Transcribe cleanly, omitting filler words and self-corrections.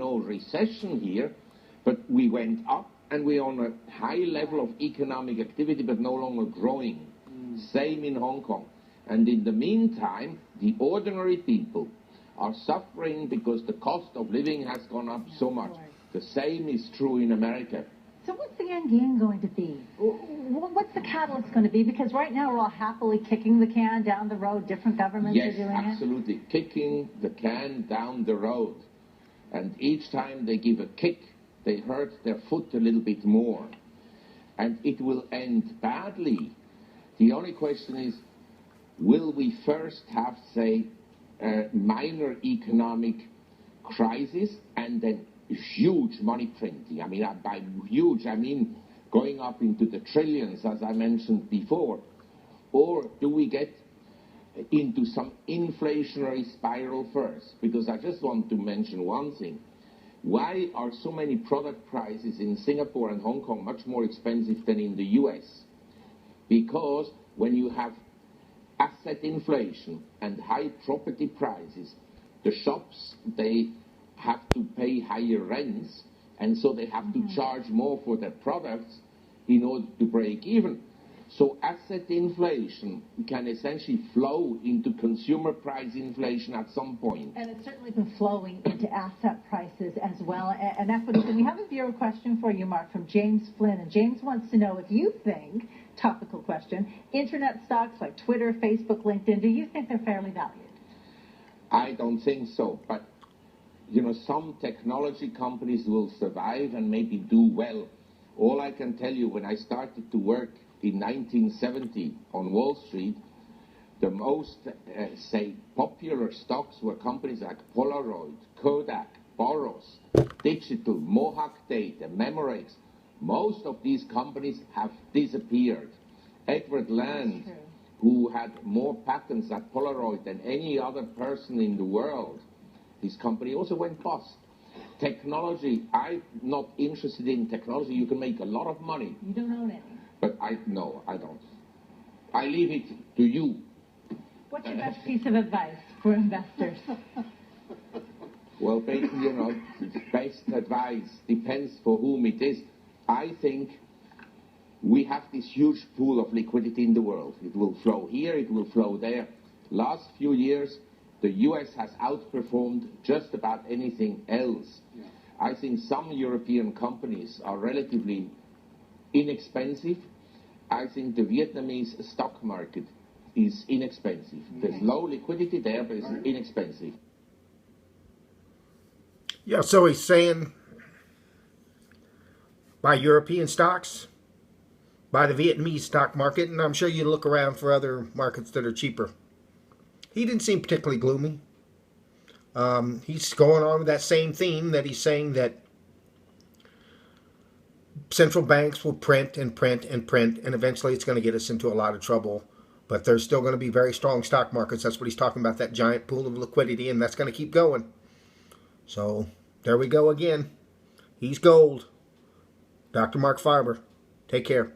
no recession here, but we went up and we're on a high level of economic activity, but no longer growing. Same in Hong Kong. And in the meantime, the ordinary people are suffering because the cost of living has gone up so much. The same is true in America. So what's the end game going to be? What's the catalyst going to be? Because right now we're all happily kicking the can down the road. Different governments are doing it. Yes, absolutely. Kicking the can down the road. And each time they give a kick, they hurt their foot a little bit more. And it will end badly. The only question is, will we first have, say, a minor economic crisis and then huge money printing? I mean, by huge, I mean going up into the trillions, as I mentioned before. Or do we get into some inflationary spiral first? Because I just want to mention one thing. Why are so many product prices in Singapore and Hong Kong much more expensive than in the US? Because when you have asset inflation and high property prices, the shops, they have to pay higher rents, and so they have to charge more for their products in order to break even. So asset inflation can essentially flow into consumer price inflation at some point. And it's certainly been flowing into asset prices as well. And that's what it is. And we have a viewer question for you, Mark, from James Flynn. And James wants to know if you think, topical question, internet stocks like Twitter, Facebook, LinkedIn, do you think they're fairly valued? I don't think so. But, you know, some technology companies will survive and maybe do well. All I can tell you, when I started to work in 1970 on Wall Street, the most, say, popular stocks were companies like Polaroid, Kodak, Boros, Digital, Mohawk Data, Memorex. Most of these companies have disappeared. Edward Land, who had more patents at Polaroid than any other person in the world, his company also went bust. Technology, I'm not interested in technology. You can make a lot of money. You don't own any. But no, I don't. I leave it to you. What's your best piece of advice for investors? Well, you know, best advice depends for whom it is. I think we have this huge pool of liquidity in the world. It will flow here, it will flow there. Last few years, the US has outperformed just about anything else. Yeah. I think some European companies are relatively inexpensive. I think the Vietnamese stock market is inexpensive. There's low liquidity there, but it's inexpensive. Yeah, so he's saying buy European stocks, buy the Vietnamese stock market, and I'm sure you look around for other markets that are cheaper. He didn't seem particularly gloomy. He's going on with that same theme that he's saying that central banks will print and print and print, and eventually it's going to get us into a lot of trouble. But there's still going to be very strong stock markets. That's what he's talking about, that giant pool of liquidity, and that's going to keep going. So there we go again. He's gold. Dr. Marc Faber. Take care.